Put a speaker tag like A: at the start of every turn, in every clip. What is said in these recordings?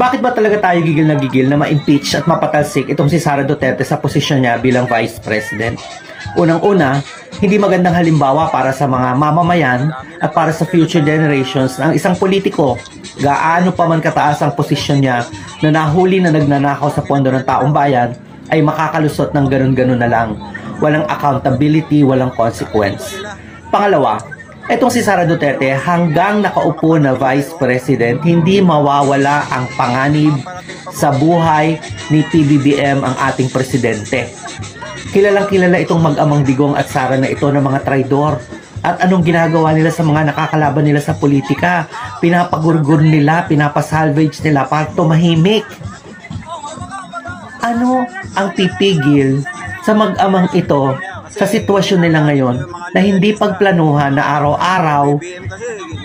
A: Bakit ba talaga tayo gigil na gigil na ma-impeach at mapatalsik itong si Sara Duterte sa posisyon niya bilang Vice President? Unang-una, hindi magandang halimbawa para sa mga mamamayan at para sa future generations na ang isang politiko, gaano pa man kataas ang posisyon niya na nahuli na nagnanakaw sa pondo ng taong bayan, ay makakalusot ng ganun-ganun na lang. Walang accountability, walang consequence. Pangalawa, etong si Sara Duterte, hanggang nakaupo na Vice President, hindi mawawala ang panganib sa buhay ni PBBM ang ating presidente. Kilalang kilala itong mag-amang Digong at Sara na ito ng mga traidor. At anong ginagawa nila sa mga nakakalaban nila sa politika? Pinapagurgur nila, pinapasalvage nila para tumahimik. Ano ang pipigil sa mag-amang ito sa sitwasyon nila ngayon na hindi pagplanuhan na araw-araw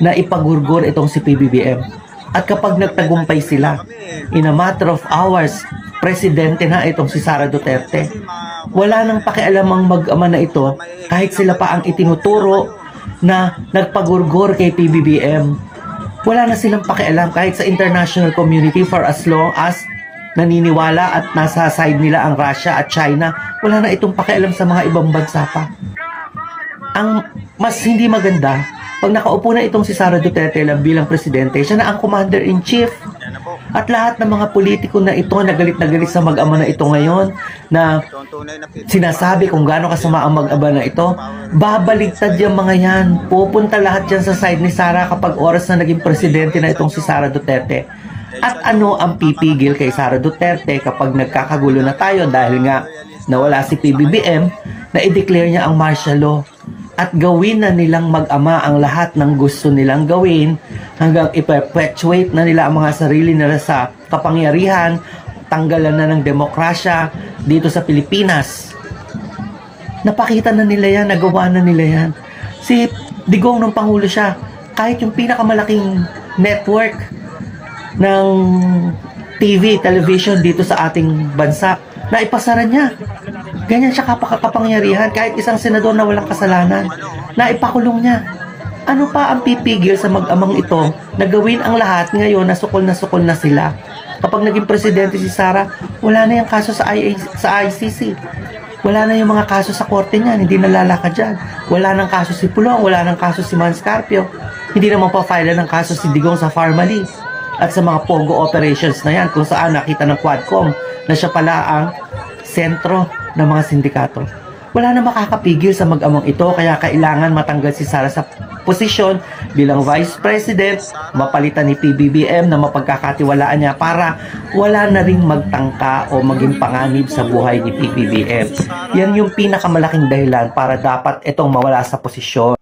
A: na ipagurgur itong si PBBM? At kapag nagtagumpay sila, in a matter of hours, presidente na itong si Sara Duterte. Wala nang pakialam ang mag-ama na ito kahit sila pa ang itinuturo na nagpagurgur kay PBBM. Wala na silang pakialam kahit sa international community for as long as naniniwala at nasa side nila ang Russia at China. Wala na itong pakialam sa mga ibang bansa pa. Ang mas hindi maganda, pag nakaupo na itong si Sara Duterte lang bilang presidente, siya na ang commander-in-chief. At lahat ng mga politiko na ito na galit sa mag-ama na ito ngayon, na sinasabi kung gaano kasama ang mag-ama na ito, babaligtad yung mga yan. Pupunta lahat dyan sa side ni Sara kapag oras na naging presidente na itong si Sara Duterte. At ano ang pipigil kay Sara Duterte kapag nagkakagulo na tayo dahil nga nawala si PBBM, na i-declare niya ang martial law at gawin na nilang mag-ama ang lahat ng gusto nilang gawin hanggang i-perpetuate na nila ang mga sarili nila sa kapangyarihan, tanggalan na ng demokrasya dito sa Pilipinas. Napakita na nila yan, nagawa na nila yan. Si Digong nung Pangulo siya, kahit yung pinakamalaking network ng television dito sa ating bansa, naipasara niya. Ganyan siya kapangyarihan, kahit isang senador na walang kasalanan, naipakulong niya. Ano pa ang pipigil sa mag-amang ito na gawin ang lahat ngayon na sukol na sila? Kapag naging presidente si Sara, wala na yung kaso sa ICC. Wala na yung mga kaso sa korte niyan, hindi nalalakad dyan. Wala nang kaso si Pulong, wala nang kaso si Manscarpio. Hindi naman pa-file ng kaso si Digong sa Pharmally. At sa mga Pogo operations na yan, kung saan nakita ng Quadcom na siya pala ang sentro ng mga sindikato. Wala na makakapigil sa mag-amang ito, kaya kailangan matanggal si Sara sa posisyon bilang Vice President, mapalitan ni PBBM na mapagkakatiwalaan niya para wala na ring magtangka o maging panganib sa buhay ni PBBM. Yan yung pinakamalaking dahilan para dapat itong mawala sa posisyon.